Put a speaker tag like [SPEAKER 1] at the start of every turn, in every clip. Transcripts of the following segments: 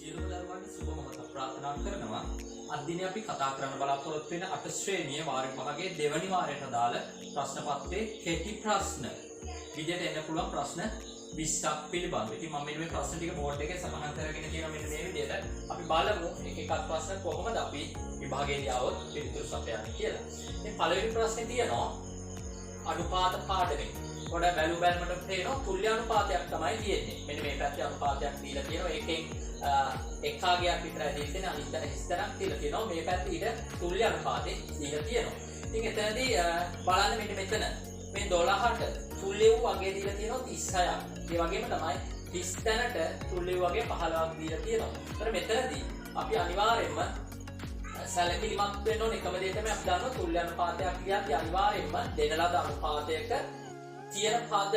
[SPEAKER 1] සියලුම දරුවන්ට සුබ මොහොතක් ප්‍රාර්ථනා කරනවා. අද දිනේ අපි කතා කරන්න බලාපොරොත්තු වෙන 8 ශ්‍රේණියේ වාරි 5ගේ දෙවැනි වාරයට අදාළ ප්‍රශ්න පත්‍රයේ කෙටි ප්‍රශ්න විදියට එන්න පුළුවන් ප්‍රශ්න 20ක් පිළිබඳව. ඉතින් මම මේ ප්‍රශ්න ටික බෝඩ් එකේ සටහන් කරගෙන තියෙනවා මෙන්න මේ විදියට. අපි බලමු එක එකක් ප්‍රශ්න කොහොමද අපි විභාගයේදී આવොත් පිළිතුරු සපයන්නේ කියලා. ඉතින් පළවෙනි ප්‍රශ්නේ තියෙනවා අනුපාත පාඩමේ. පොඩ බැලුමට තේරෙනවා තුල්‍ය අනුපාතයක් තමයි තියෙන්නේ. මෙන්න මේ පැත්තේ අනුපාතයක් දීලා තියෙනවා. ඒකෙන් එකාගයක් විතරයි දීලා තියෙන්නේ. අනිත් පැත්තේ හිස්තරක් දීලා තියෙනවා. මේ පැත්තේ ඊට තුල්‍ය අනුපාතේ දීලා තියෙනවා. ඉතින් එතනදී බලන්න මෙන්න මෙතන මේ 12ට තුල්‍ය වූ වගේ දීලා තියෙනවා 36ක්. ඒ වගේම තමයි 30 තැනට තුල්‍ය වූ වගේ 15ක් දීලා තියෙනවා. ඒතර මෙතනදී අපි අනිවාර්යයෙන්ම සැලකිලිමත් වෙන්න ඕන එකම දේ තමයි අපි දන්නවා තුල්‍ය අනුපාතයක් කියන්නේ අනිවාර්යයෙන්ම දෙන ලද අනුපාතයක තියෙන පද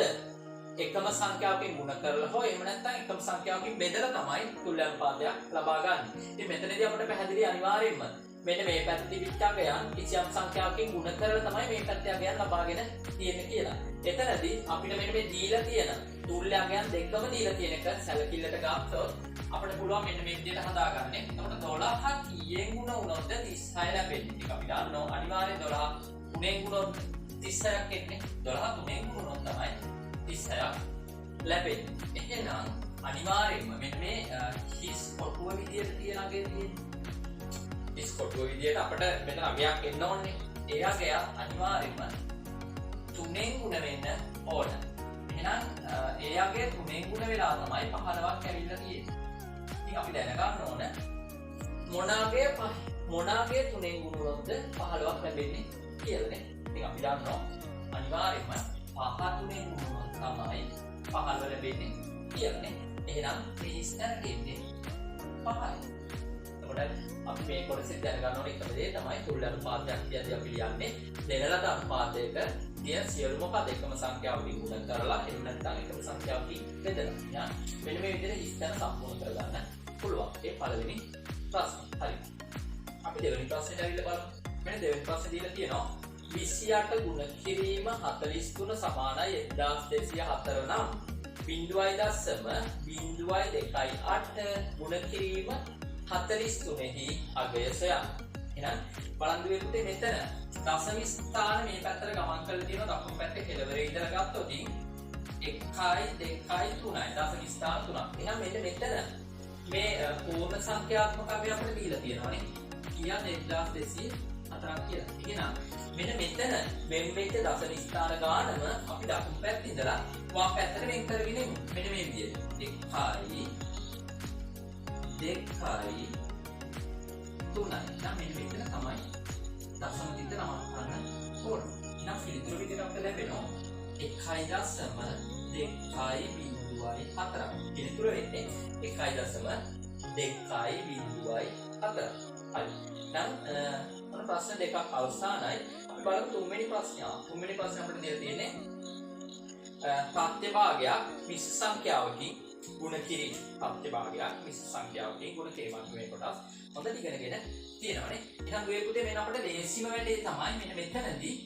[SPEAKER 1] එකම සංඛ්‍යාවකින් ගුණ කරලා හෝ එහෙම නැත්නම් එකම සංඛ්‍යාවකින් බෙදලා තමයි තුල්‍ය අනුපාතයක් ලබා ගන්න. ඉතින් මෙතනදී අපිට පැහැදිලි අනිවාර්යයෙන්ම මෙන්න මේ පැත්තේ තිබිච්ච අගයන් කිසියම් සංඛ්‍යාවකින් ගුණ කරලා තමයි මේ පැත්තේ අගයන් ලබාගෙන තියෙන්නේ කියලා. එතනදී අපිට මෙන්න මේ දීලා තියෙන තුල්‍ය අගයන් දෙකම දීලා තියෙන එක සැලකිල්ලට ගත්තොත් අපිට පුළුවන් මෙන්න මේ විදිහට හදාගන්න. එතකොට 12 කීයෙන් ගුණ වුණොත්ද 36 ලැබෙන්නේ. ඒක අපි දන්නවා අනිවාර්යෙන් 12 3ෙන් ගුණොත් 36ක් එන්නේ. 12 3ෙන් ගුණොත් තමයි 36ක් ලැබෙන්නේ. එහෙනම් අනිවාර්යෙන්ම මෙන්න මේ හිස් කොටුව විදියට තියන අගය තියෙන්නේ. හිස් කොටුව විදියට අපිට මෙතන අගයක් එන්න ඕනේ. ඒ අගය අනිවාර්යෙන්ම 3ෙන් ගුණ වෙන්න ඕන. එහෙනම් ඒ අගය 3ෙන් ගුණ වෙලා තමයි 15ක් ඇවිල්ලා තියෙන්නේ. ඉතින් අපි දැනගන්න ඕන මොන අගය 3ෙන් ගුණ වුණොත්ද 15ක් ලැබෙන්නේ කියලානේ. ඉතින් අපි දන්නවා අනිවාර්යයෙන්ම 5 3ෙන් ගුණ තමයි 15 ලැබෙන්නේ කියලානේ. එහෙනම් මේ ඉස්තර දෙන්නේ 5යි. එතකොට අපි මේ කොටසෙත් දැනගන්න ඕනේ එකම දේ තමයි තුල්‍ය අනුපාතයක් කියලාදී අපි ලියන්නේ දෙන ලද අනුපාතයක තියෙන සියලුම පද එකම සංඛ්‍යාවකින් ගුණ කරලා එහෙම නැත්නම් එකම සංඛ්‍යාවකින් බෙදලා. මෙන්න මේ විදිහට ඉස්තර සම්පූර්ණ කරගන්න පුළුවන්. ඒ පළවෙනි ප්‍රශ්නේ. හරි. අපි දෙවෙනි ප්‍රශ්නෙට ඇවිල්ලා බලමු. මෙන්න දෙවෙනි ප්‍රශ්නේ දීලා තියෙනවා 28 ගුණ කිරීම 43 සමානයි 1204 නම් 0.028 ගුණ කිරීම 43 හි අගය සොයන්න. එහෙනම් බලන්න දුවේ මෙතන දශම ස්ථාන මේ පැත්තට ගමන් කරලා තියෙනවා. දකුණු පැත්තේ කෙළවරේ ඉඳලා ගත්තොත් 1 2 3යි දශම ස්ථාන 3ක්. එහෙනම් මෙන්න මෙතන මේ පූර්ණ සංඛ්‍යාත්මක අගය අපිට දීලා තියෙනවානේ. කියන්නේ 1204ක් කියලා. එහෙනම් මෙන්න මෙතන වෙන් වෙච්ච දශම ස්ථාන ගානම අපි දකුණු පැත්තේ ඉඳලා වම් පැත්තට වෙන් කරගෙන ඉමු. මෙන්න මේ විදිහට 1යි 2යි 3යි. නම් මෙන්න මෙතන තමයි දශම දිට නමක් ගන්න ඕන. එහෙනම් පිළිතුරු විදිහට අපිට ලැබෙනවා 1.2.4. පිළිතුර වෙන්නේ 1.2.4. හරි. දැන් මොන ප්‍රශ්න දෙකක් අවසానයි. අපි බලමු තුන්වෙනි ප්‍රශ්නය. තුන්වෙනි ප්‍රශ්නේ අපිට දෙලා තියෙන්නේ ප්‍රත්‍යභාගයක් මිශ්‍ර සංඛ්‍යාවකින් ගුණ කිරීම. ප්‍රත්‍යභාගයක් මිශ්‍ර සංඛ්‍යාවකින් ගුණ කිරීමක් මේ කොටස් හොඳට ඉගෙනගෙන තියෙනවානේ. එහෙනම් මේ පුතේ මෙන්න අපිට ලේසිම වැඩේ තමයි මෙන්න මෙතනදී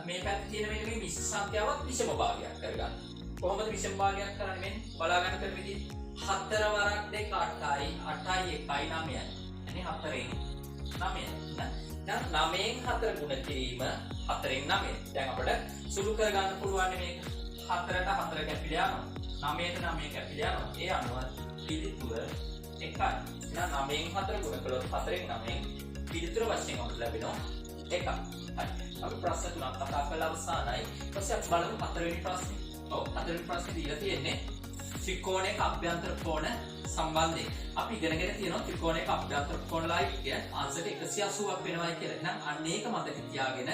[SPEAKER 1] මේ පැත්තේ තියෙන මෙන්න මේ මිශ්‍ර සංඛ්‍යාවත් විෂම භාගයක් කරගන්න. කොහොමද විෂම භාගයක් කරන්නේ මෙන්න බලා ගන්න කරන විදිහ 4 වරක් 2 8යි 8යි 1යි 9යි. අනේ 4න් 9යි. දැන් 9න් 4 ගුණ කිරීම 4න් 9. දැන් අපිට සුළු කරගන්න පුළුවන් මේක 4ට 4 කැපිලා යනවා. 9ට 9 කැපිලා යනවා. ඒ අනුව පිළිතුර 1යි. එහෙනම් 9න් 4 ගුණ කළොත් 4න් 9න් පිළිතුර වශයෙන් අපිට ලැබෙනවා 1යි. හරි. අපි ප්‍රශ්න තුනක් කතා කරලා අවසానයි. ඊපස්සේ අපි බලමු හතරවෙනි ප්‍රශ්නේ. ඔව් හතරවෙනි ප්‍රශ්නේ දීලා තියෙන්නේ ත්‍රිකෝණයක අභ්‍යන්තර කෝණ සම්බන්ධයෙන්. අපි ඉගෙනගෙන තියෙනවා ත්‍රිකෝණයක අභ්‍යන්තර කෝණ ලයි කියන්නේ අංශක 180ක් වෙනවායි කියලා. එහෙනම් අන්න ඒක මතක තියාගෙන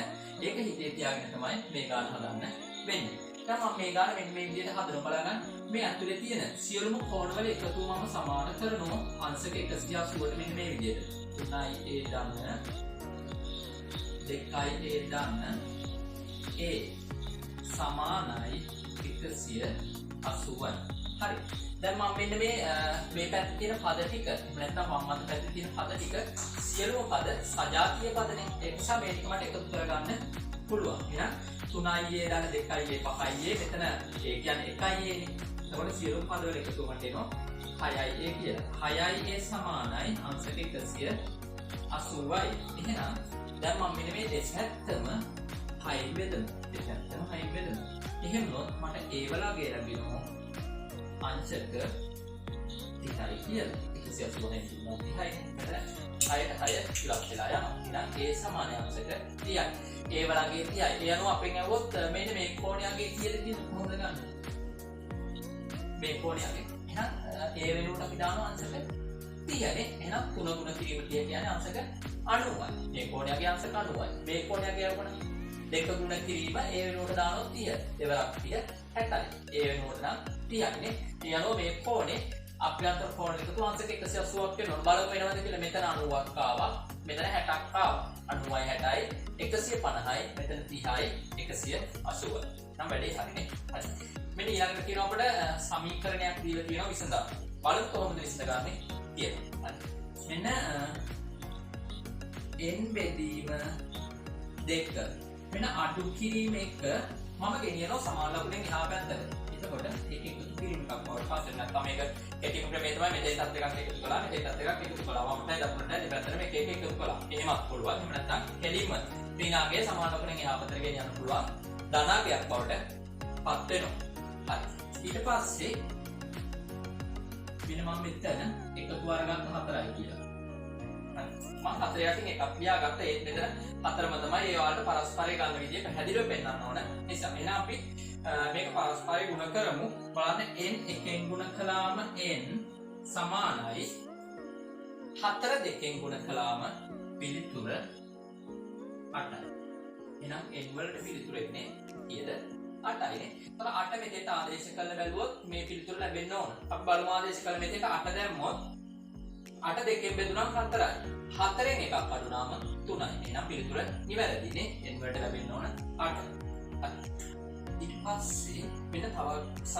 [SPEAKER 1] ඒක හිතේ තියාගෙන තමයි මේ ගාන හදන්න වෙන්නේ. දැන් මම මේ ගාන මෙන්න මේ විදිහට හදනවා බලන්න. මේ ඇතුලේ තියෙන සියලුම කෝණවල එකතුවම සමාන කරනවා අංශක 180ට මෙන්න මේ විදිහට. 3යි a දන්න 2යි a දන්න a සමානයි 180යි. හරි. දැන් මම මෙන්න මේ පැත්තේ තියෙන පද ටික නැත්නම් වම් අත පැත්තේ තියෙන පද ටික සියලුම පද සජාතීය පදනේ. ඒ නිසා මේ ටික මට එකතු කරගන්න පුළුවන්. එහෙනම් 3යි a දන්න 2යි a 5යි a මෙතන ඒ කියන්නේ 1යි a නේ. එතකොට සියලුම පද වල එකතු වුණාට එනවා 6යි කියලා. 6යි සමානයි අංශක 180යි. එහෙනම් දැන් මම මෙන්න මේ දෙසැත්තම 6යි බෙදමු. දෙසැත්තම 6යි බෙදමු. එහෙම වුණොත් මට ඒ වලගේ ලැබෙනවා අංශක 30යි කියලා. 180යි තුන 30යි. මෙතන 6ට 6 ඉලක්ක වෙලා යනවා. එහෙනම් ඒ සමානයි අංශක 30යි. ඒ වලගේ 30යි. ඒ අනුව අපෙන් ඇහුවොත් මෙන්න මේ කෝණයගේ කීයද කියලා කොහොමද ගන්න? මේ කෝණයගේ. එහෙනම් ඒ වෙනුවට අපි දානවා අංශක 30නේ. එහෙනම් 3 ගුණ කිරීම කියන්නේ අංශක 90යි. මේ කෝණයගේ අංශක 90යි. මේ කෝණයගේ යවුණ 2 ගුණ කිරීම ඒ වෙනුවට දානවා 30. දෙවරක් 30 60යි. ඒ වෙනුවට නම් 30නේ. ඒ අනුව මේ කෝණේ අභ්‍යන්තර කෝණ එකතු අංශක 180ක් වෙනවා. බලමු වෙනවද කියලා. මෙතන 90ක් ආවා. මෙතන 60ක් ආවා. 90යි 60යි 150යි. මෙතන 30යි 180යි. නම් වැඩේ හරිනේ. හරි. මෙන්න ඊළඟට කියනවා අපිට සමීකරණයක් දීලා තියෙනවා විසඳන්න. බලමු කොහොමද විසඳගන්නේ කියලා. හරි. මෙන්න n බෙදීම 2 මෙන්න අඩු කිරීම 1 මම ගෙනියනවා සමාන ලකුණෙන් එහා පැත්තට. එතකොට ඒක එකතු කිරීම එකක් බවට පත් වෙනවා. නැත්නම් මේක කෙටි ක්‍රමය තමයි මෙතෙන්ටත් එකක් එකතු කළා මෙතෙන්ටත් එකක් එකතු කළා. වමටයි දකුණටයි දෙපැත්තට මේක එක එකතු කළා. එහෙමත් පුළුවන්. එහෙම නැත්නම් කෙලින්ම ඍණාගයේ සමාන ලකුණෙන් එහා පැත්තට ගෙනියන්න පුළුවන්. ධනාගයක් බවට පත් වෙනවා. හරි. ඊට පස්සේ මෙන්න මම මෙතන එකතු වරගත්ත 4යි කියලා. හරි. මම 4 යටින් එකක් ලියාගත්ත. ඒත් මෙතන 4ම තමයි ඒ වලට පරස්පරය ගන්න විදිය පැහැදිලිව පෙන්නන්න ඕන. නිසා එහෙනම් අපි මේක පරස්පරය ගුණ කරමු. බලන්න n එකෙන් ගුණ කළාම n සමානයි 4 දෙකෙන් ගුණ කළාම පිළිතුර 8යි. එහෙනම් n වලට පිළිතුර එන්නේ කීයද? 8යිනේ. ඒතර 8 මෙතෙන්ට ආදේශ කරලා බැලුවොත් මේ පිළිතුර ලැබෙන්න ඕන. අපි බලමු ආදේශ කරලා මෙතෙන්ට 8 දැම්මොත් 8 දෙකෙන් බෙදුනම 4යි. 4ෙන් එකක් අඩුනාම 3යි. එහෙනම් පිළිතුර නිවැරදිනේ. n වලට ලැබෙන්න ඕන 8. ඊට පස්සේ මෙන්න තව 6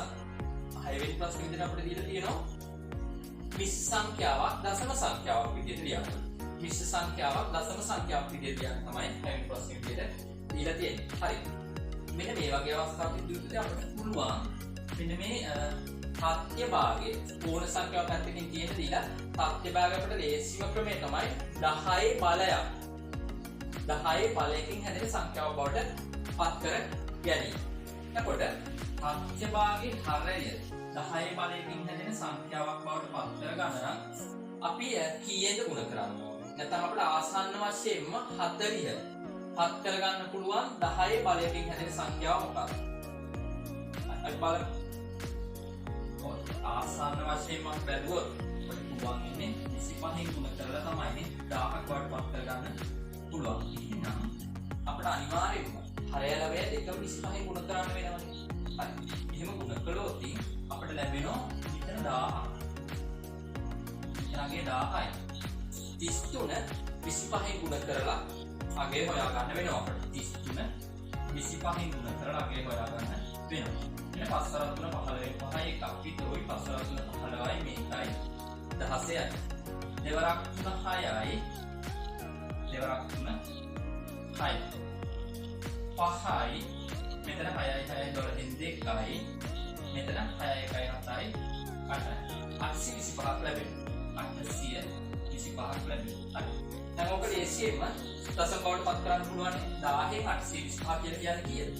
[SPEAKER 1] වෙනි ප්‍රශ්නේ විදිහට අපිට දීලා තියෙනවා මිශ්‍ර සංඛ්‍යාවක් දශම සංඛ්‍යාවක් විදිහට ලියන්න. මිශ්‍ර සංඛ්‍යාවක් දශම සංඛ්‍යාවක් විදිහට ලියන්න තමයි 6 වෙනි ප්‍රශ්නේ විදිහට දීලා තියෙන්නේ. හරි. මෙන්න මේ වගේ අවස්ථාවකදී අපිට පුළුවන් මෙන්න මේ ප්‍රත්‍ය භාගයේ පූර්ණ සංඛ්‍යාව පැත්තකින් තියෙන දීලා ප්‍රත්‍ය භාගය අපිට ලේසිම ක්‍රමය තමයි 10 බලයක්. 10 බලයකින් හැදෙන සංඛ්‍යාව බවට පත් කර ගැනීම. එතකොට ප්‍රත්‍ය භාගයේ හරය 10 බලයකින් හැදෙන සංඛ්‍යාවක් බවට පත් කර ගන්න නම් අපි කීයෙන්ද ගුණ කරන්න ඕනේ? නැත්නම් අපිට ආසන්න වශයෙන්ම 40 පත් කරගන්න පුළුවන් 10 බලයකින් හැදෙන සංඛ්‍යාව මොකක්ද? අපි බලමු. ආසන්න වශයෙන්ම බැලුවොත් අපිට පුළුවන් ඉන්නේ 25න් ගුණ කරලා තමයි 1000ක් වට පත් කරගන්න පුළුවන්. එහෙනම් අපිට අනිවාර්යයෙන්ම හරය ලැබෙයි 25න් ගුණ කරන්න වෙනවනේ. හරි. එහෙම ගුණ කළොත් අපිට ලැබෙනවා මෙතන 1000ක්. ඊළඟේ 1000යි. 33 25න් ගුණ කරලා අගේ හොයා ගන්න වෙනවා අපිට. 33 25න් ගුණ කරලා අගේ හොයා ගන්න වෙනවා. ඊට 5 3 15 එකක් විතරයි 5 3 15යි මේකයි 16යි. දෙවරක් 3 6යි. දෙවරක් 3 6යි. 5යි. මෙතන 6යි 6යි 12 දෙකයි. මෙතන 6යි 1යි 7යි 8යි. 825ක් ලැබෙනවා. 825ක් ලැබෙනවා. හරි. දැන් ඔක ලේසියෙන්ම දශම බවට පත් කරන්න පුළුවන්. 1000න් 825 කියලා කියන්නේ කීයද?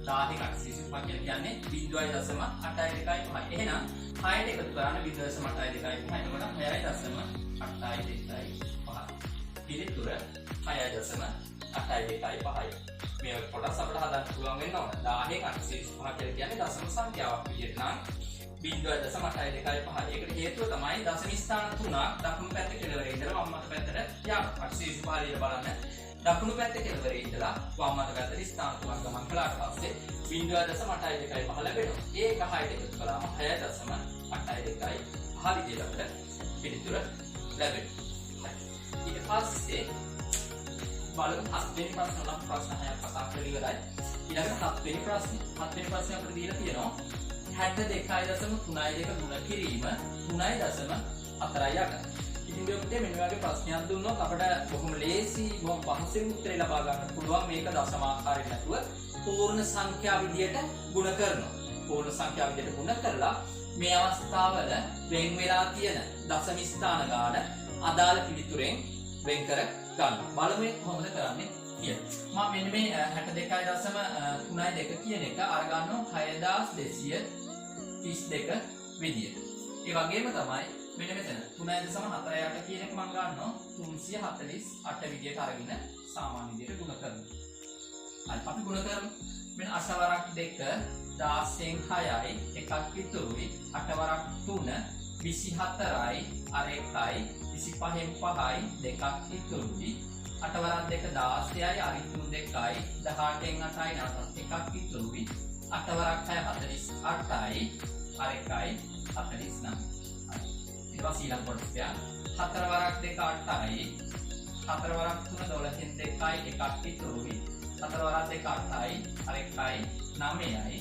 [SPEAKER 1] 1000න් 825 කියලා කියන්නේ 0.825. එහෙනම් 6ට එකතු කරන්න 0.825. එතකොට 6.825. පිළිතුර 6.825. මේ කොටස් අපිට හදන්න පුළුවන් වෙන්න ඕන. 1000න් 825 කියලා කියන්නේ දශම සංඛ්‍යාවක් විදිහට නම් 0.825. ඒකට හේතුව තමයි දශම ස්ථාන 3ක් දකුණු පැත්තේ කෙළවරේ ඉඳලා වම් අත පැත්තට යනවා. 825 බලන්න. දකුණු පැත්තේ කෙළවරේ ඉඳලා වම් අත පැත්තට ස්ථාන 3ක් ගමන් කළාට පස්සේ 0.825 ලැබෙනවා. ඒක 6ට එකතු කළාම 6.825 විදිහට අපිට පිළිතුර ලැබෙනවා. ඊට පස්සේ බලමු 7 වෙනි ප්‍රශ්න නම් ප්‍රශ්න 6ක් කතා කරලා ඉවරයි. ඊළඟට 7 වෙනි ප්‍රශ්නේ. 7 වෙනි ප්‍රශ්නේ අපිට දීලා තියෙනවා 62.32 ගුණ කිරීම 3.48. ඉතින් ඔබට මෙන්න වගේ ප්‍රශ්නයක් දුන්නොත් අපිට බොහොම ලේසි බොහොම පහසුවෙන් උත්තරේ ලබා ගන්න පුළුවන්. මේක දශමාකාරයෙන් නැතුව පූර්ණ සංඛ්‍යා විදියට ගුණ කරනවා. පූර්ණ සංඛ්‍යා විදියට ගුණ කරලා මේ අවස්ථාවල වෙන් වෙලා තියෙන දශම ස්ථාන ගාන අදාළ පිළිතුරෙන් වෙන් කර ගන්න. බලමු කොහොමද කරන්නේ කියලා. මම මෙන්න මේ 62.32 කියන එක අරගන්නවා 6232 විදියට. ඒ වගේම තමයි මෙන්න මෙතන 3.48 කියන එක මම ගන්නවා 348 විදියට අරගෙන සාමාන්‍ය විදියට ගුණ කරනවා. හරි අපි ගුණ කරමු. මෙන්න 8 වරක් 2 16න් 6යි එකක් ඉතුරුයි 8 වරක් 3 24යි අර 1යි 25න් 5යි දෙකක් ඉතුරුයි 8 වරක් 2 16යි අර 3 2යි 18න් 8යි නැවතත් එකක් ඉතුරුයි 8 වරක් 6 48යි අර 1යි 49. ඊට පස්සේ ඊළඟ කොටස තියන්න 4 වරක් 2 8යි 4 වරක් 3 12න් 2යි එකක් ඉතුරුයි 4 වරක් 2 8යි අර 1යි 9යි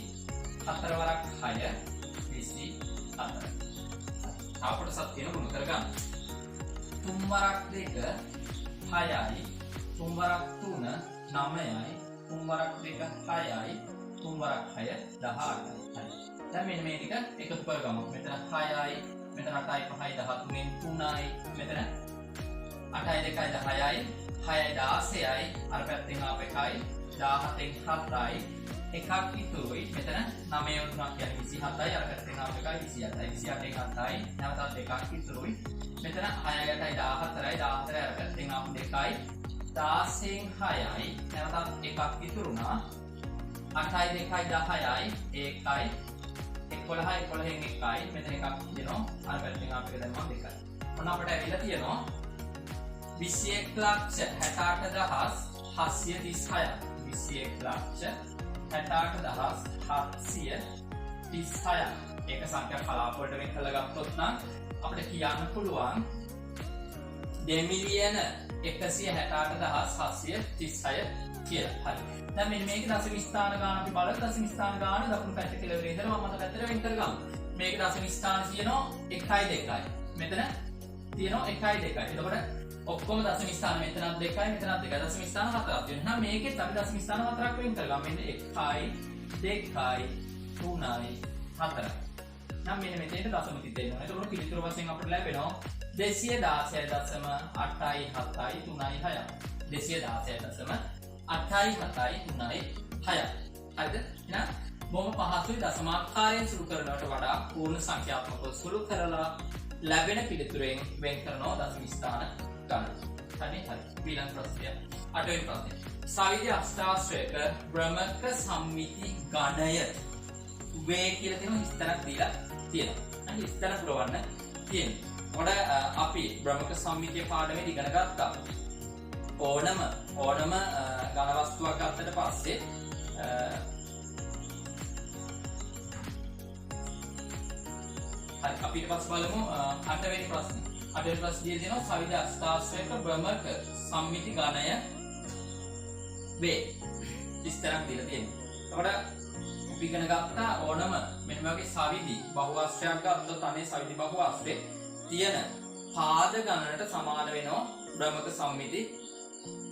[SPEAKER 1] 4 වරක් 6 24. අපට සත්‍යන ගුණ කරගන්න. 3 වරක් 2 6යි 3 වරක් 3 9යි 3 වරක් 2 6යි 3 වරක් 6 18යි. දැන් මෙන්න මේ ටික එකතු කරගමු. මෙතන 6යි මෙතන 8යි 5යි 13න් 3යි මෙතන 8යි 2යි 10යි 6යි 16යි අර පැත්තෙන් ආප එකයි 17න් 7යි එකක් ඉතුරුයි මෙතන 9 3ක් කියන්නේ 27යි අර පැත්තෙන් ආප එකයි 28යි 28න් 7යි නැවතත් එකක් ඉතුරුයි මෙතන 6යි 8යි 14යි 14යි අර පැත්තෙන් ආප 2යි 16න් 6යි නැවතත් එකක් ඉතුරුනා 8යි 2යි 10යි ඒකයි 11යි 11න් 1යි මෙතන එකක් තියෙනවා අර පැත්තෙන් ආප එක දැම්මම 2යි. ඔන්න අපිට ඇවිල්ලා තියෙනවා 2168736ක් 2168736ක් ඒක සංඛ්‍යා කලාප වලට වෙන් කරලා ගත්තොත් නම් අපිට කියන්න පුළුවන් 2,168,736 කියලා. හරි. දැන් මෙන්න මේකේ දශම ස්ථාන ගාන අපි බලමු. දශම ස්ථාන ගාන දකුණු පැත්ත කෙළවරේ ඉඳලා මම මත පැත්තට වෙන් කරගමු. මේකේ දශම ස්ථාන තියෙනවා 1යි 2යි. මෙතන තියෙනවා 1යි 2යි. එතකොට ඔක්කොම දශම ස්ථාන මෙතනත් 2යි මෙතනත් 2යි. දශම ස්ථාන 4ක් තියෙනවා. එහෙනම් මේකෙත් අපි දශම ස්ථාන 4ක් වෙන් කරගමු. මෙන්න 1යි 2යි 3යි 4යි. නම් මෙන්න මෙතෙන්ට දශම තිත එනවා. එතකොට පිළිතුර වශයෙන් අපිට ලැබෙනවා 216.8යි 7යි 3යි 6යි. 216.8යි 7යි 3යි 6යි. හරිද? එහෙනම් බොහොම පහසුයි දශමාකාරයෙන් සුළු කරනවට වඩා පූර්ණ සංඛ්‍යාත්මකව සුළු කරලා ලැබෙන පිළිතුරෙන් වෙන් කරනවා දශම ස්ථාන ගන්න. හරි. ඊළඟ ප්‍රශ්නය 8 වෙනි ප්‍රශ්නය. සවිධ අෂ්ටාශ්‍රයක බ්‍රහ්මක සම්මිති ගණය වේ කියලා තියෙන විස්තරයක් දීලා තියෙනවා. අන්න විස්තර පුරවන්න තියෙනවා. ඔඩ අපි බ්‍රහ්මක සම්මිතිය පාඩමේ ඉගෙන ගත්තා. ඕනම ඝන වස්තුවක් ගත්තට පස්සේ හරි අපි ඊට පස්සේ බලමු 8 වෙනි ප්‍රශ්නේ. 8 වෙනි ප්‍රශ්නේ දෙනවා සවිධ අෂ්ටාශ්‍රයක බ්‍රහ්මක සම්මිති ගණය වේ. විස්තරයක් දීලා තියෙනවා. ඔඩ අපි ඉගෙන ගත්තා ඕනම මෙන්න මේ වගේ සවිධි බහුවස්ත්‍රයක් ගත්තොත් අනේ සවිධි බහුවස්ත්‍රේ තියෙන පාද ගණනට සමාන වෙනවා බ්‍රහ්මක සම්මිති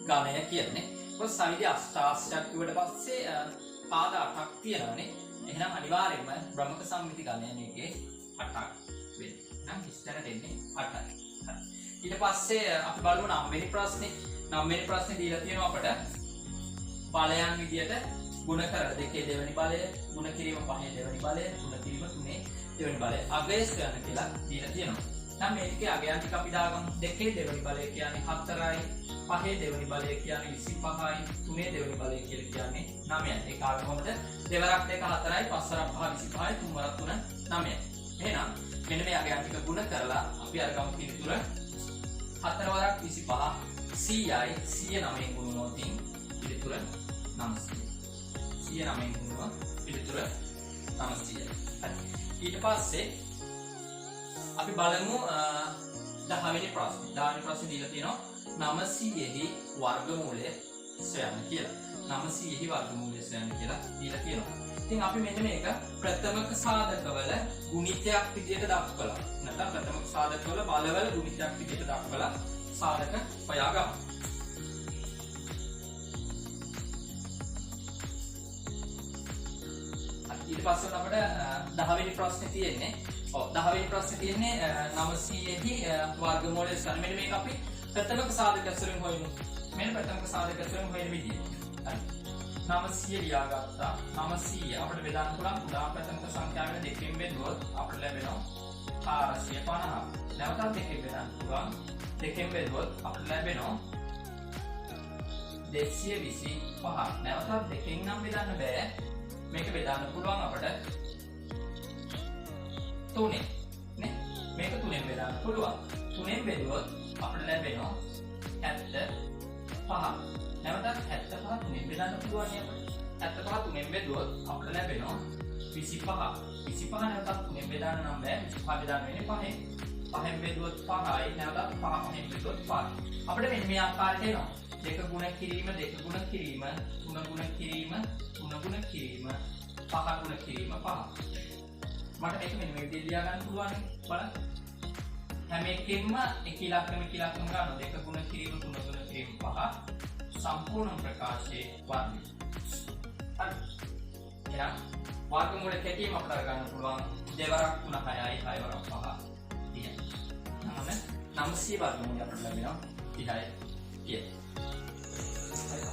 [SPEAKER 1] ගණය කියන්නේ. ඔය සවිධි අෂ්ටාශ්‍රයක් කිව්වට පස්සේ පාද 8ක් තියෙනවානේ. එහෙනම් අනිවාර්යයෙන්ම බ්‍රහ්මක සම්මිති ගණය මේකේ 8ක් වෙන්නේ. නම් විස්තර දෙන්නේ 8යි. හරි. ඊට පස්සේ අපි බලමු 9 වෙනි ප්‍රශ්නේ. 9 වෙනි ප්‍රශ්නේ දීලා තියෙනවා අපට බලයන් විදියට ගුණ කරලා දෙකේ දෙවෙනි බලය, ගුණ කිරීම පහේ දෙවෙනි බලය, ගුණ කිරීම තුනේ දෙවෙනි බලය. අගය සොයන්න කියලා දීලා තියෙනවා. දැන් මේ ටිකේ අගයන් ටික අපි දාගමු. දෙකේ දෙවෙනි බලය කියන්නේ 4යි, පහේ දෙවෙනි බලය කියන්නේ 25යි, තුනේ දෙවෙනි බලය කියලා කියන්නේ 9යි. ඒක ආවේ කොහොමද? දෙවරක් 2 4යි, පස්වරක් 5 25යි, තුන්වරක් 3 9යි. එහෙනම් මෙන්න මේ අගයන් ටික ගුණ කරලා අපි අරගමු පිළිතුර 4 වරක් 25 100යි 109න් ගුණුනොත් පිළිතුර 900. 109න් ගුණුනොත් පිළිතුර 900යි. හරි. ඊට පස්සේ අපි බලමු 10 වෙනි ප්‍රශ්නේ. 10 වෙනි ප්‍රශ්නේ දීලා තියෙනවා 900ෙහි වර්ගමූලය සොයන්න කියලා. 900ෙහි වර්ගමූලය සොයන්න කියලා දීලා තියෙනවා. ඉතින් අපි මෙන්න මේක ප්‍රථමක සාධකවල ගුණිතයක් විදියට දක්වලා නැත්නම් ප්‍රථමක සාධකවල බලවල ගුණිතයක් විදියට දක්වලා සාධක හොයාගමු. ඊට පස්සේ අපිට 10 වෙනි ප්‍රශ්නේ තියෙන්නේ. ඔව් 10 වෙනි ප්‍රශ්නේ තියෙන්නේ 900 ෙහි වර්ගමූලය ගන්න. මෙන්න මේක අපි ප්‍රථමක සාධකයක් වලින් හොයමු. මෙන්න ප්‍රථමක සාධකයක් වලින් හොයන විදිය. හරි. 900 ලියාගත්තා. 900 අපිට බෙදන්න පුළුවන් උදා ප්‍රථමක සංඛ්‍යාවෙන් දෙකෙන් බෙදුවොත් අපිට ලැබෙනවා 450. නැවතත් දෙකෙන් බෙදන්න පුළුවන්. දෙකෙන් බෙදුවොත් අපිට ලැබෙනවා 225. නැවතත් දෙකෙන් නම් බෙදන්න බෑ. මේක බෙදන්න පුළුවන් අපිට 3ෙන්. නේ? මේක 3ෙන් බෙදන්න පුළුවන්. 3ෙන් බෙදුවොත් අපිට ලැබෙනවා 75. නැවතත් 75 3ෙන් බෙදන්න පුළුවන් නේ අපිට. 75 3ෙන් බෙදුවොත් අපිට ලැබෙනවා 25. 25 නැවතත් 3ෙන් බෙදන්න නම් බෑ. 25 බෙදන්න වෙන්නේ 5ෙන්. 5ෙන් බෙදුවොත් 5යි. නැවතත් 5ෙන් බෙදුවොත් 5යි. අපිට මෙන්න මේ ආකාරයට එනවා. දෙක ගුණ කිරීම, දෙක ගුණ කිරීම, තුන ගුණ කිරීම, තුන ගුණ කිරීම, පහ ගුණ කිරීම, පහ. මට මේක මෙන්න මේ විදිහට ලියා ගන්න පුළුවන් බලන්න. හැම එකෙන්ම එක ඉලක්කම ගන්න. දෙක ගුණ කිරීම, තුන ගුණ කිරීම, පහ. සම්පූර්ණ ප්‍රකාශයේ වර්ගය. හරි. එහෙනම් වර්ගමූල කැටීම අපට ගන්න පුළුවන්. දෙවරක් 3 6යි, 6 වරක් 5 10. නම 900 වර්ගමූලය අපට ලැබෙනවා 30යි කියන.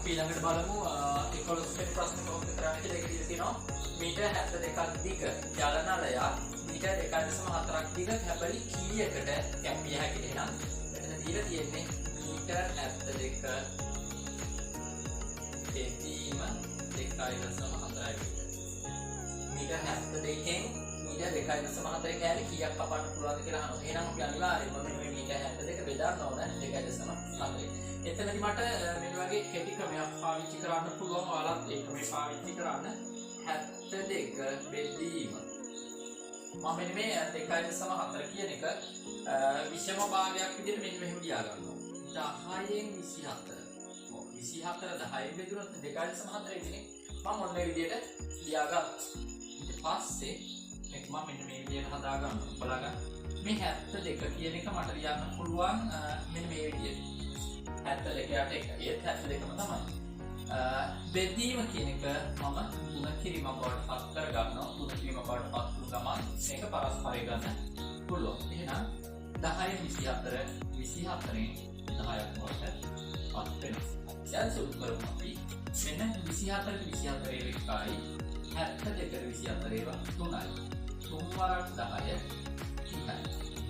[SPEAKER 1] අපි ඊළඟට බලමු 11 වෙනි ප්‍රශ්නේ කොහොමද කරන්නේ කියලා. ඒක දීලා තියෙනවා මීටර් 72ක් දිග ජල නලයක් මීටර් 1.4ක් දිග කැපලි කීයකට කැපිය හැකිද? එහෙනම් මෙතන දීලා තියෙන්නේ මීටර් 72 කැපීම 2.4යි. මීටර් 72න් මීටර් 2.4 කැලේ කීයක් කපන්න පුළුවන්ද කියලා අහනවා. එහෙනම් අපි අනිවාර්යෙන්ම මේ මීටර් 72 බෙදන්න ඕන 2.4. එතනදි මට මේ වගේ කෙටි ක්‍රමයක් පාවිච්චි කරන්න පුළුවන්. ඔයාලත් ඒ ක්‍රමය පාවිච්චි කරන්න. 72 බෙදීම. මම මෙන්න මේ 2.4 කියන එක විෂම භාගයක් විදිහට මෙන්න මෙහෙම ලියා ගන්නවා. 10න් 24. ඔව් 24 10න් බෙදුනොත් 2.4 වෙන්නේ. මම මොන විදිහට ලියාගත්තා. ඊට පස්සේ මේක මම මෙන්න මේ විදිහට හදා ගන්නවා. බලන්න. මේ 72 කියන එක මට ලියන්න පුළුවන් මෙන්න මේ විදිහට. 72ට එක. ඒත් 72ම තමයි. බෙදීම කියන එක මම ගුණ කිරීම බවට පත් කර ගන්නවා. ගුණ කිරීම බවට පත් වුන ගමන් මේක පරස්පරය ගන්න පුළුවන්. එහෙනම් 10න් 24 24න් 10ක් වලට පත් වෙනවා. දැන් සුළු කරමු අපි. මෙන්න 24 24 එකයි 72 24 ඒවා 3යි. 3 වරක් 10 30යි.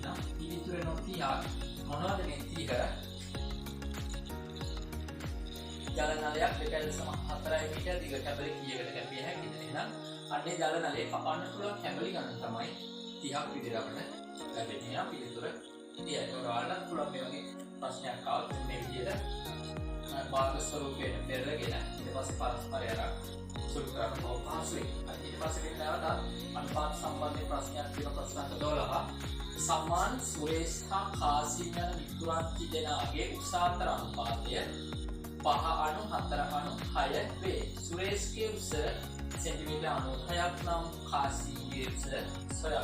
[SPEAKER 1] නම් ඉතිරි වෙන 30 මොනවද මේ 30? ජල නලයක් 2.4 මීටර දිග කැපලි කීයකට කැපිය හැකිද? එහෙනම් අන්නේ ජල නලයේ කපන්න පුළුවන් කැපලි ගණන තමයි 30ක් විදිහට අපිට ලැබෙන්නේ. අපි පිළිතුර 30යි. ඔයාලට පුළුවන් මේ වගේ ප්‍රශ්නයක් ආවොත් මේ විදිහට භාග ස්වරූපයට පෙරගෙන ඊට පස්සේ පරස්පරයක් සුළු කරන්න පහසුයි. ඊට පස්සේ වෙන නැවත අනුපාත සම්බන්ධ ප්‍රශ්නයක් තියෙන ප්‍රශ්න 12 සමාන සුරේෂ් හා කාසිම් යන මිතුරන් දෙදෙනාගේ උසාතර අනුපාතය 5/4/6 වේ. සුරේෂ්ගේ උස සෙන්ටිමීටර් 96ක් නම් කාසිම්ගේ උස 6ක්.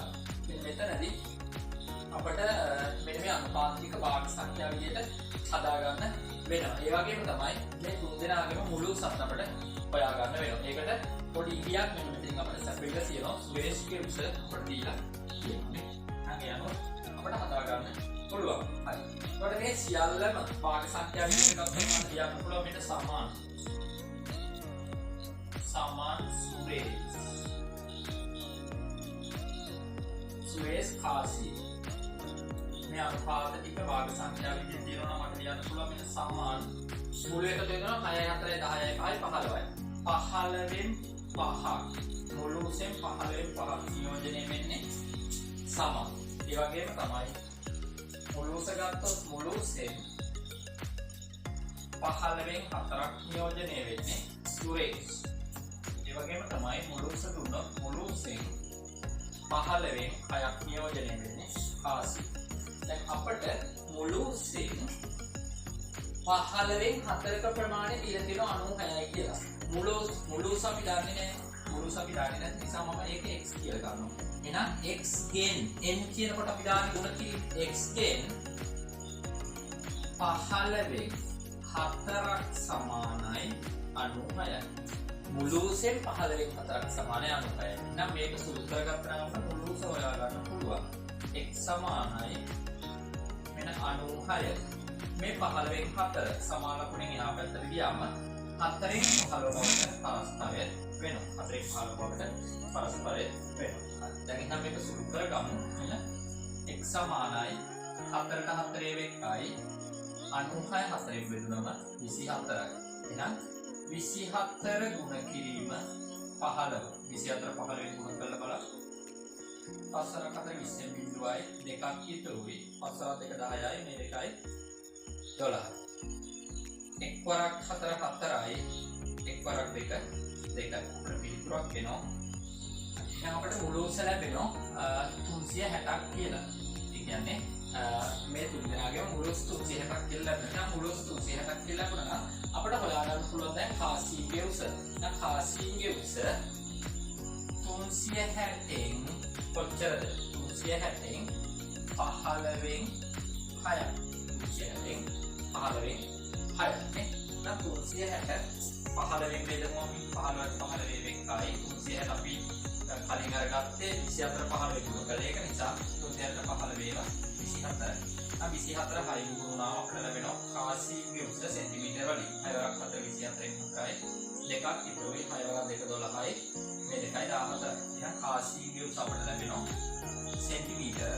[SPEAKER 1] මෙතනදී අපිට මෙන්න මේ අනුපාතික භාග සංඛ්‍යා විදිහට හදා ගන්න වෙනවා. ඒ වගේම තමයි මේ තුන් දෙනාගේම මුළු උසත් අපිට හොයා ගන්න වෙනවා. ඒකට පොඩි ඉඟියක් මෙන්න මෙතනින් අපිට සැපෙන්න තියෙනවා. සුරේෂ්ගේ උස අපිට දීලා තියෙනවා. අනේ යනවා අපිට හදා ගන්න පුළුවන්. හරි. ඊට මේ සියල්ලම භාග සංඛ්‍යා විදිහට අපිට කියන්න පුළුවන් මෙන්න සමාන සුරේෂ් කාසි මේ අනුපාත ටික භාග සංඛ්‍යා විදිහට දිනනවා මට ලියන්න පුළුවන් මෙන්න සමාන මුළු එක දෙනවා 6 4 10 5 15යි 15න් 5ක් මුළු උසෙන් 15න් 5ක් නියෝජනය වෙන්නේ සමාන. ඒ වගේම තමයි මුළු උස ගත්තොත් මුළු උසෙන් 15න් 4ක් නියෝජනය වෙන්නේ සුරේෂ්. ඒ වගේම තමයි මුළු උස දුන්නොත් මුළු උසෙන් 15න් 6ක් නියෝජනය වෙන්නේ කාසි. දැන් අපිට මුළු උසෙන් 15න් 4ක ප්‍රමාණය දීලා තියෙනවා 96යි කියලා. මුළු උස අපි දන්නේ නැහැ. මුළු උස අපි දන්නේ නැති නිසා මම ඒක x කියලා ගන්නවා. එහෙනම් x ගෙන් n කියනකොට අපි දාන්නේ ගුණ කිරීම x ගෙන් 15න් 4ක් සමානයි 96යි. මුළු උසෙන් 15න් 4ක් සමාන 96යි. නම් මේක සුළු කරගත්තා නම් අපිට මුළු උස හොයා ගන්න පුළුවන්. x සමානයි මෙන්න 96. මේ 15න් 4 සමාන ලකුණෙන් එහා පැත්තට ගියාම 4න් 15 බවට පරස්පරය වෙනවා. 4න් 15 බවට පරස්පරය වෙනවා. දැන් එහෙනම් මේක සුළු කරගමු. මෙන්න x සමානයි 4ට 4 වෙක්කයි 96 4න් බෙදුනම 24යි. එහෙනම් 24 ගුණ කිරීම 15. 24 15න් ගුණ කරලා බලන්න. 5 4 20 බිඳුවයි දෙකක් ඉතුරුයි. 5 2 10යි මේ දෙකයි 12. එක් වරක් 4 4යි. එක් වරක් 2 2යි. අපිට පිළිතුරක් වෙනවා. දැන් අපිට මුළු උස ලැබෙනවා 360ක් කියලා. ඒ කියන්නේ මේ තුන් දෙනාගේම මුළු උස 360ක් කියලා ලැබෙනවා. මුළු උස 360ක් කියලා ලැබුණා නම් අපිට හොයාගන්න පුළුවන් දැන් කාසීගේ උස. දැන් කාසීගේ උස 360න් කොච්චරද? 360න් 15න් 6යි. 360න් 15න් 6යි නේ. දැන් 360 15න් බෙදමු අපි 15ට 15 වෙකයි 360 අපි කලින් අරගත්තේ 24 15 ගුණ කළා. ඒක නිසා 360 15 වේවා 24. 24 හයින් ගුණාම අපිට ලැබෙනවා කාසීගේ උස සෙන්ටිමීටර වලින් 6 වරක් 4 24න් 4යි දෙකක් ඉතුරුයි 6 වරක් 2 12යි මේ දෙකයි 14. එහෙනම් කාසීගේ උස අපිට ලැබෙනවා සෙන්ටිමීටර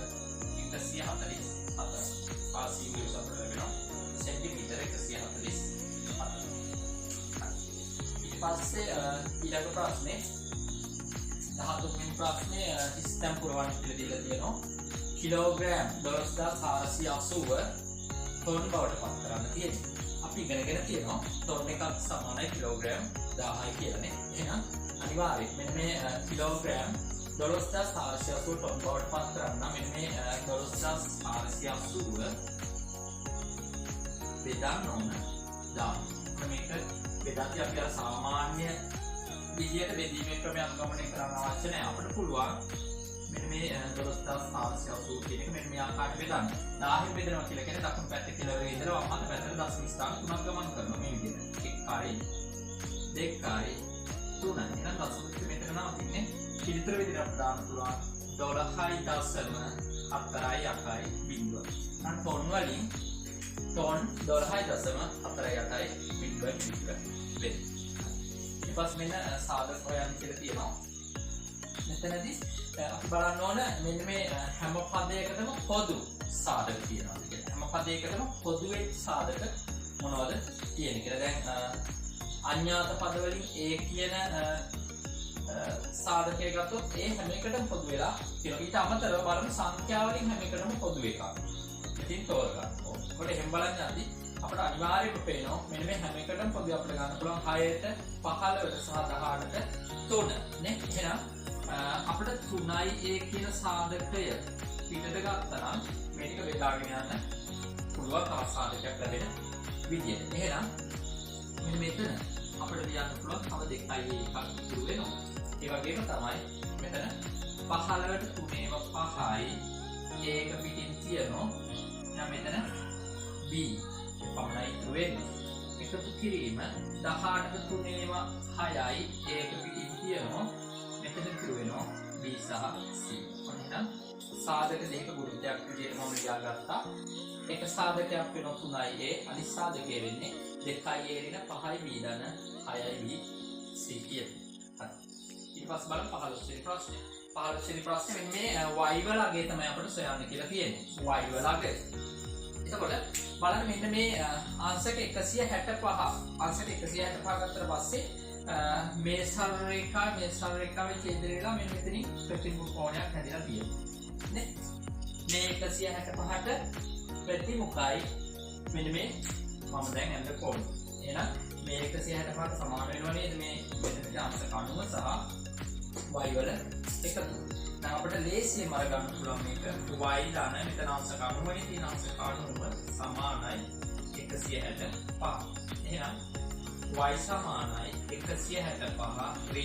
[SPEAKER 1] 144. කාසීගේ උස අපිට ලැබෙනවා සෙන්ටිමීටර 144. ඊට පස්සේ ඊළඟ ප්‍රශ්නේ 13 වෙනි ප්‍රශ්නේ සිස්ටම් පුරවන්න කියලා දීලා තියෙනවා. කිලෝග්‍රෑම් 12480 ටොන් බවට පත් කරන්න තියෙනවා. අපි ඉගෙනගෙන තියෙනවා ටොන් එකක් සමානයි කිලෝග්‍රෑම් 1000යි කියලානේ. එහෙනම් අනිවාර්යයෙන් මෙන්න මේ කිලෝග්‍රෑම් 12480 ටොන් බවට පත් කරන්න මෙන්න මේ 12480 බෙදන්න ඕන 1000. මේක බෙදද්දී අපි අර සාමාන්‍ය විදියට බෙදීමේ ක්‍රමයක් අනුගමනය කරන්න අවශ්‍ය නැහැ. අපිට පුළුවන් මෙන්න මේ 12480 කියන එක මෙන්න මේ ආකාරයට බෙදන්න. 1000න් බෙදනවා කියලා කියන්නේ දකුණු පැත්තේ කියලා වගේ ඉඳලා වම් පැත්තට දශම ස්ථාන තුනක් ගමන් කරනවා මේ විදිහට. 1 2 3. එහෙනම් දශම මෙතන නවතින්නේ. පිළිතුර විදිහට අපිට දාන්න පුළුවන් 12.4 බිඳුව. නම් ටොන් වලින් ටොන් 12.4 බිඳුව වෙයි. ඊපස් මෙන්න සාධක හොයන්න කියලා තියෙනවා. මෙතනදී අපි බලන්න ඕන මෙන්න මේ හැම පදයකටම පොදු සාධක තියෙනවා. හැම පදයකටම පොදුවේ සාධක මොනවද තියෙන්නේ කියලා. දැන් අඥාත පද වලින් ඒ කියන සාධකය ගත්තොත් ඒ හැම එකටම පොදු වෙලා තියෙනවා. ඊට අමතරව බලමු සංඛ්‍යා වලින් හැම එකටම පොදු එකක්. ඉතින් තෝරගන්න ඕන. ඒකට එහෙම බලන්න යද්දී අපිට අනිවාර්යයෙන්ම පේනවා මෙන්න මේ හැම එකටම පොදු අපිට ගන්න පුළුවන් 6ට 15ට සහ 18ට 3 නේ. එහෙනම් අපිට 3යි ඒ කියන සාධකය පිටට ගත්තා නම් මේක බෙදාගෙන යන්න පුළුවන් තවත් සාධකයක් ලැබෙන විදියට. එහෙනම් මෙන්න මෙතන අපිට ලියන්න පුළුවන් තව 2යි එකක් ඉතුරු වෙනවා. ඒ වගේම තමයි මෙතන 15ට 3ේම 5යි ඒක පිටින් තියනවා. එහෙනම් මෙතන b පමණයි ඉතුරු වෙන්නේ. එකතු කිරීම 18ට 3ේම 6යි ඒක පිටින් තියනවා. මෙතන ඉතුරු වෙනවා b සහ c. එහෙනම් සාධක දෙක ගුරුත්වයක් විදිහට මම ලියාගත්තා. එක සාධකයක් වෙනවා 3යි a අනිත් සාධකය වෙන්නේ 2යි a රින 5යි b දන 6යි b c කියන. හරි. ඊට පස්සේ බලමු 15 වෙනි ප්‍රශ්නේ. 15 වෙනි ප්‍රශ්නේ මේ y වල අගය තමයි අපිට සොයන්න කියලා තියෙන්නේ. y වල අගය. එතකොට බලන්න මෙන්න මේ අංශක 165 අංශක 165 ගත්තට පස්සේ මේ සරල රේඛාවේ ඡේදනය වෙලා මෙන්න මෙතනින් ප්‍රතිමුඛ කෝණයක් හැදිලා තියෙනවා නේ. මේ 165ට ප්‍රතිමුඛයි මෙන්න මේ මම දැන් අඳ කෝණ. එහෙනම් මේ 165ට සමාන වෙනවා නේද මේ මෙතනට අංශක 90 සහ y වල එකතු. දැන් අපිට ලේසියෙන්ම අරගන්න පුළුවන් මේක y දාන මෙතන අංශක 90 නේ තියෙන අංශක 90 සමානයි 165. එහෙනම් y සමානයි 165 ඍණ 90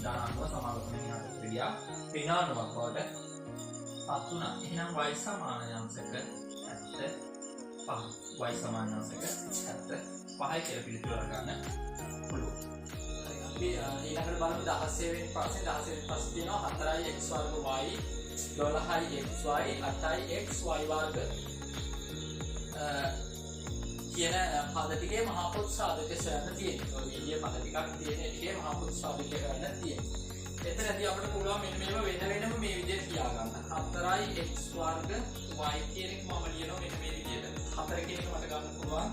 [SPEAKER 1] ධන 90 සමානකමෙන් යන ක්‍රියා ඍණ 90ක් බවට පත් වුණා. එහෙනම් y සමාන අංශක 75 y සමාන අංශක 75 කියලා පිළිතුර අරගන්න පුළුවන්. අපි ඊළඟට බලමු 16 වෙනි ප්‍රශ්නේ. 16 වෙනි ප්‍රශ්නේ තියෙනවා 4x වර්ග y 12xy 8xy වර්ග කියන පද ටිකේ මහා පොත් සාධක සොයන්න තියෙනවා. ඔය විදිහේ පද ටිකක් තියෙන එකේ මහා පොත් සාධක ගන්න තියෙනවා. එතනදී අපිට පුළුවන් මෙන්න මේව වෙනම මේ විදිහට තියාගන්න. 4x වර්ග y කියන එක මම ලියනවා මෙන්න මේ විදිහට. 4 කියන එක මට ගන්න පුළුවන්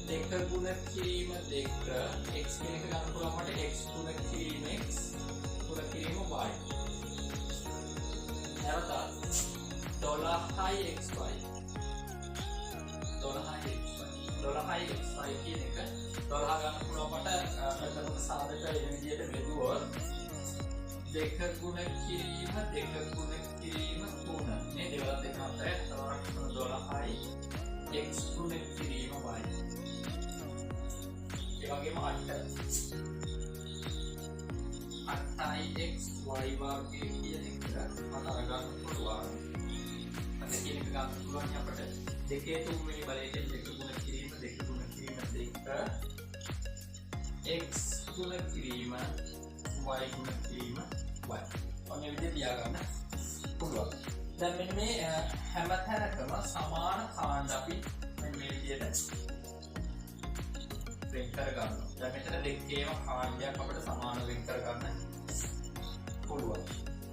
[SPEAKER 1] 2 ගුණ කිරීම 2 x කියන එක ගන්න පුළුවන් මට x ගුණ කිරීම x ගුණ කිරීම y. නැවත 12xy 12xy කියන එක 12 ගන්න පුළුවන් මට ප්‍රථම සාධක වෙන විදිහට බෙදුවොත් 2 ගුණ කිරීම 2 ගුණ කිරීම ගුණ මේ දෙවල් දෙක අතර 12යි x ගුණ කිරීම y. ඒ වගේම 8යි x y වර්ගය කියන එක මට අරගන්න පුළුවන්. අද කියන එක ගන්න පුළුවන් අපිට දෙකේ තුන්වෙනි බලයෙන් 2 ගුණ කිරීම 2 ගුණ කිරීම 2 x ගුණ කිරීම y ගුණ කිරීම y. ඔන්න විදිහට තියාගන්න පුළුවන්. දැන් මෙන්න මේ හැම තැනකම සමාන කාණ්ඩ අපි මෙන්න මේ විදිහට වෙන් කරගන්නවා. දැන් මෙතන දෙකේම කාණ්ඩයක් අපිට සමාන වෙන් කරගන්න පුළුවන්.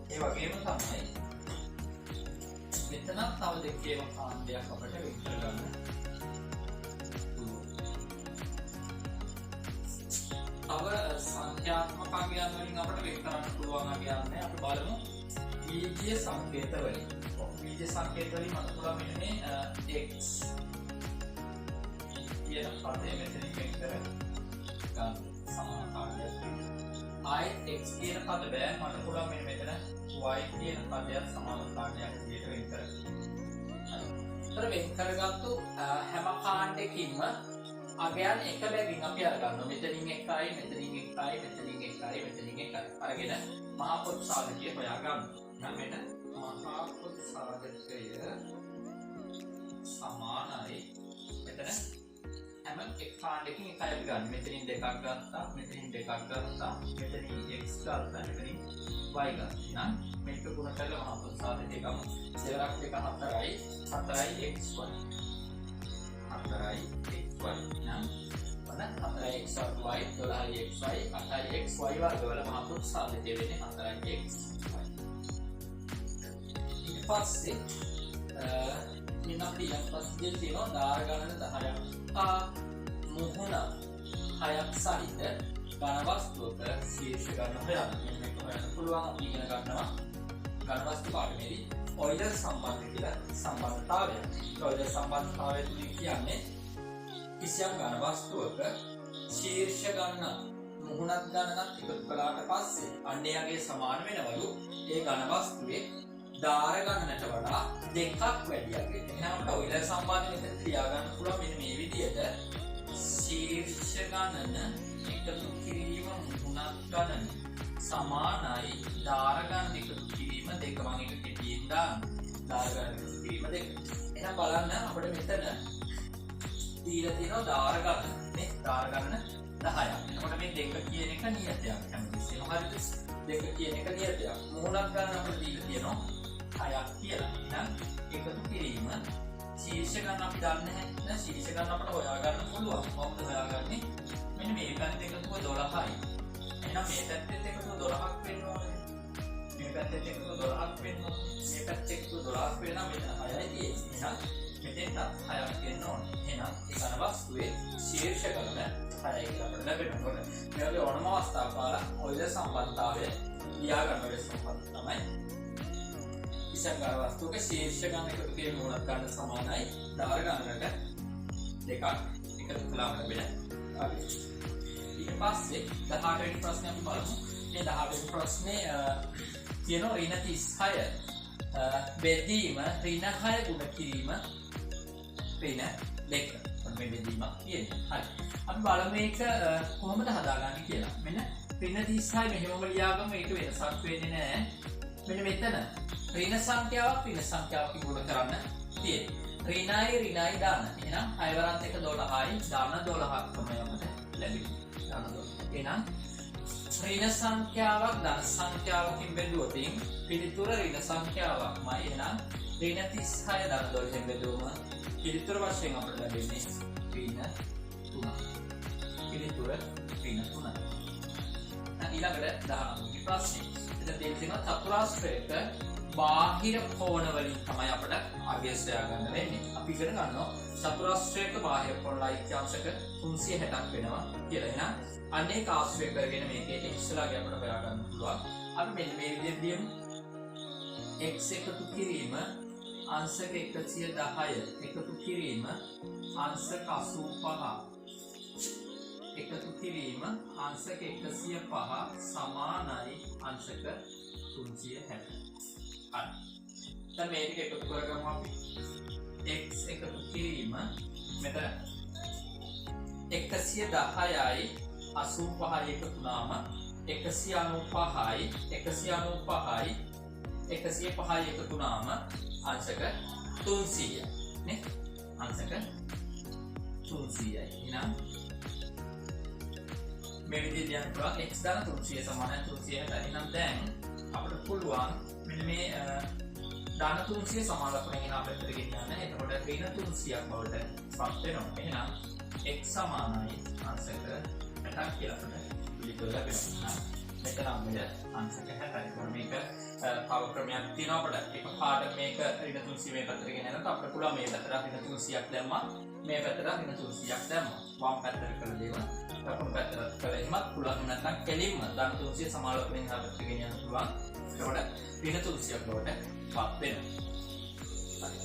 [SPEAKER 1] ඒ වගේම තමයි මෙතන තව දෙකේම කාණ්ඩයක් අපිට වෙන් කරගන්න පුළුවන්. තව සංඛ්‍යාත්මක අගයන් වලින් අපිට වෙන් කරන්න පුළුවන් අගයන් අපි බලමු. බීජීය සංකේත වලින්. බීජීය සංකේත වලින් මත පුළුවන් මෙන්න මේ x කියන පදේ මෙතනින් වෙන් කර ගන්න සමාන කාණ්ඩයක්. ආයෙත් x කියන පද බෑ මට පුළුවන් මෙන්න මෙතන y කියන පදයක් සමාන කාණ්ඩයක් විදිහට වෙන් කරගන්න. හරි. වෙන් කරගත්තු හැම කාණ්ඩයකින්ම අගයන් එක බැගින් අපි අරගන්නවා. මෙතනින් 1යි මෙතනින් 1යි මෙතනින් 1යි මෙතනින් 1යි අරගෙන මහා පොත් සාධකය හොයාගන්න. නම් මෙන්න මහා පොත් සාධකය සමානයි මෙතන හැම එක් කාණ්ඩයකින් එකයි අපි ගන්න. මෙතනින් දෙකක් ගත්තා මෙතනින් දෙකක් ගත්තා මෙතනින් x ගත්තා මෙතනින් y ගත්තා. නම් මේක ගුණ කරලා මහා පොත් සාධකය ගමු. දෙවරක් දෙක 4යි 4යි xy 4යි නම් වන 4x y 12xy 8xy වර්ග වල මහා පොත් සාධකය වෙන්නේ 4xy. ඊට පස්සේ මෙන්න අපි ඊළඟ තියෙනවා ධාර ගණන 10ක් මුහුණ 6ක් සහිත ඝන වස්තුවක ශීර්ෂ ගණන හොයන්න. මේක හොයන්න පුළුවන් අපි ඉගෙන ගන්නවා ඝන වස්තු පාඩමේදී ඔයිලර් සම්බන්ධ කියලා සම්බන්ධතාවය. ඔයිලර් සම්බන්ධතාවය කියන්නේ කිසියම් ඝන වස්තුවක ශීර්ෂ ගණන මුහුණක් ගණනක් එකතු කළාට පස්සේ අන්‍යයගේ සමාන වෙනවලු ඒ ඝන වස්තුවේ ධාර ගණනට වඩා දෙකක් වැඩි යගේ. එහෙනම් අපිට ඔයිලර් සම්බන්ධය මෙතන තියාගන්න පුළුවන් මෙන්න මේ විදිහට ශීර්ෂ ගණන එකතු කිරීම මුහුණක් ගණන සමානයි ධාර ගණන එකතු කිරීම දෙක. මම එක කෙටියෙන් දාන්න. ධාර ගණන එකතු කිරීම දෙක. එහෙනම් බලන්න අපිට මෙතන දීලා තියෙනවා ධාර ගණන. මේ ධාර ගණන 10ක්. එතකොට මේ දෙක කියන එක නියතයක්. හැමතිස්සෙම හරිද? දෙක කියන එක නියතයක්. මුහුණක් ගණන අපිට දීලා තියෙනවා 6ක් කියලා. එහෙනම් එකතු කිරීම ශීර්ෂ ගණන අපි දන්නේ නැහැ. ශීර්ෂ ගණන අපිට හොයාගන්න පුළුවන්. කොහොමද හොයාගන්නේ? මෙන්න මේ පැත්තේ එකතුව 12යි. එහෙනම් මේ පැත්තේ එකතුව 12ක් වෙන්න ඕනේ. මේ පැත්තේ එකතුව 12ක් වෙන්න ඕනේ. මේ පැත්තේ එකතුව 12ක් වෙනා මෙතන 6යි තියෙන්නේ. එහෙනම් මෙතෙන්ට 6ක් වෙන්න ඕනේ. එහෙනම් ඒ ඝන වස්තුවේ ශීර්ෂ ගණන 6යි කියලා අපිට ලැබෙනවා. මේ වගේ ඕනම අවස්ථාවක ඔයිලර් සම්බන්ධතාවය ලියා ගන්න බැරි සම්බන්ධ තමයි. කිසියම් ඝන වස්තුවක ශීර්ෂ ගණන එකතු කිරීම මුහුණක් ගන්න සමානයි ධාර ගණනට දෙකක් එකතු කළාම ලැබෙන අගය. ඊට පස්සේ 18 වෙනි ප්‍රශ්නේ අපි බලමු. මේ 18 වෙනි ප්‍රශ්නේ කියනවා ඍණ 36 බෙදීම ඍණ 6 ගුණ කිරීම ඍණ 2. මේ බෙදීමක් කියන්නේ. හරි. අපි බලමු මේක කොහොමද හදාගන්නේ කියලා. මෙන්න ඍණ 36 මෙහෙමම ලියාගමු. මේක වෙනසක් වෙන්නේ නැහැ. මෙන්න මෙතන ඍණ සංඛ්‍යාවක් ගුණ කරන්න තියෙනවා. ඍණයි දාන. එහෙනම් 6 වරක් 1 12යි දාන 12ක් තමයි අපිට ලැබෙන්නේ. දාන 12. එහෙනම් ඍණ සංඛ්‍යාවක් ධන සංඛ්‍යාවකින් බෙදුවොතින් පිළිතුර ඍණ සංඛ්‍යාවක්මයි. එහෙනම් ඍණ 36 ධන 12න් බෙදුවම පිළිතුර වශයෙන් අපට ලැබෙන්නේ ඍණ 3. පිළිතුර ඍණ 3. ඊළඟට 19 ප්‍රශ්නේ. එතන තියෙනවා චතුරාස්‍රයක බාහිර කෝණ වලින් තමයි අපිට අගය සොයා ගන්න වෙන්නේ. අපි ඉගෙන ගන්නවා චතුරාස්‍රයක බාහිර කෝණ ලයික්‍යාංශක 360ක් වෙනවා කියලා. එහෙනම් අනේක ආශ්‍රය කරගෙන මේකේ x ලාගේ අපිට හොයා ගන්න පුළුවන්. අපි මෙන්න මේ විදිහට ලියමු. x එකතු කිරීම අංශක 110 එකතු කිරීම අංශක 85 එකතු කිරීම අංශක 105 සමානයි අංශක 360. හරි. දැන් මේක එකතු කරගමු අපි. x එකතු කිරීම මෙතන 110යි 85යි එකතු වුණාම 195යි 195යි 105යි එකතු වුණාම අංශක 300 නේ. අංශක 300යි. එහෙනම් මේ විදිහට යන පුළුවන් x ධන 300 සමානයි 360. එහෙනම් දැන් අපිට පුළුවන් මෙන්න මේ ධන 300 සමානලකුණෙන් එන අපිට ගෙනියන්න. එතකොට ඍණ 300ක් බවට පත් වෙනවා. එහෙනම් x සමානයි අංශක 60ක් කියලා අපිට පිළිතුර ලැබෙනවා. මෙතන අපිට අංශක 60යි. ඒකෝර මේක තව ක්‍රමයක් තියෙනවා අපිට. එක පාඩම මේක ඍණ 300 මේ පැත්තට ගෙනියනකොට අපිට පුළුවන් මේ පැත්තට ඍණ 300ක් දැම්මා. මේ පැත්තට ඍණ 300ක් දැම්මා. වම් පැත්තට කළ දේවල් දකුණු පැත්තට කළ එහෙමත් පුළුවන්. නැත්නම් කෙලින්ම ධන 300 සමානලකුණෙන් අපිට ගෙනියන්න පුළුවන්. එතකොට ඍණ 300ක් බවට පත් වෙනවා.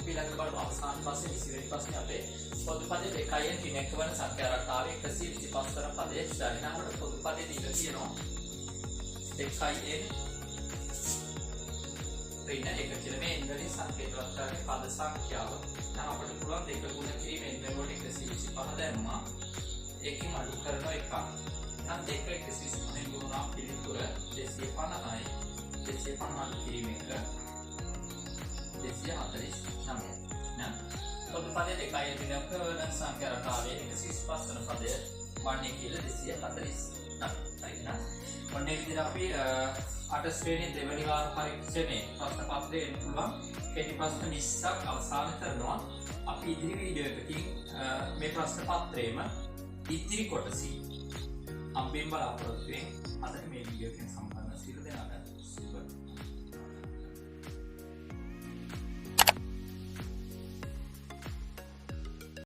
[SPEAKER 1] ඊළඟට බලමු අවසාන ප්‍රශ්නේ 20 වෙනි ප්‍රශ්නේ අපේ පොදු පදයේ දෙකයෙන් දිනක වන සංඛ්‍යා රටාවේ 125 තර පදයේ ශ්‍රේණියකට පොදු පදයේ දීලා තියෙනවා. 2n ඍණ 1 කියලා මේ n වලින් සංකේතවත් කරන්නේ පද සංඛ්‍යාව. නම් අපිට පුළුවන් දෙක ගුණ කිරීමෙන් මෙවට 125 දැම්මා. ඒකෙන් අඩු කරන එකක්. නම් දෙක 125 ගුණා පිළිතුර 250යි. 250 අඩු කිරීම එක 249. නම් පොදු පදයේ දෙකයි දිනක වන සංඛ්‍යා රටාවේ 125 වන පදය වන්නේ කියලා 249. හරි නේද? ඔන්නේ විදිහට අපි අට ශ්‍රේණියේ දෙවැනි වාර පරීක්ෂණයේ ප්‍රශ්න පත්‍රය එන්න පුළුවන් කෙටි ප්‍රශ්න 20ක් අවසන් කරනවා. අපි ඉදිරි වීඩියෝ එකකින් මේ ප්‍රශ්න පත්‍රයේම ඉදිරි කොටසින් අම්බෙන් බලාපොරොත්තු වෙන අදට මේ වීඩියෝ එකෙන් සම්බන්ධ සියලු දෙනාට සුබ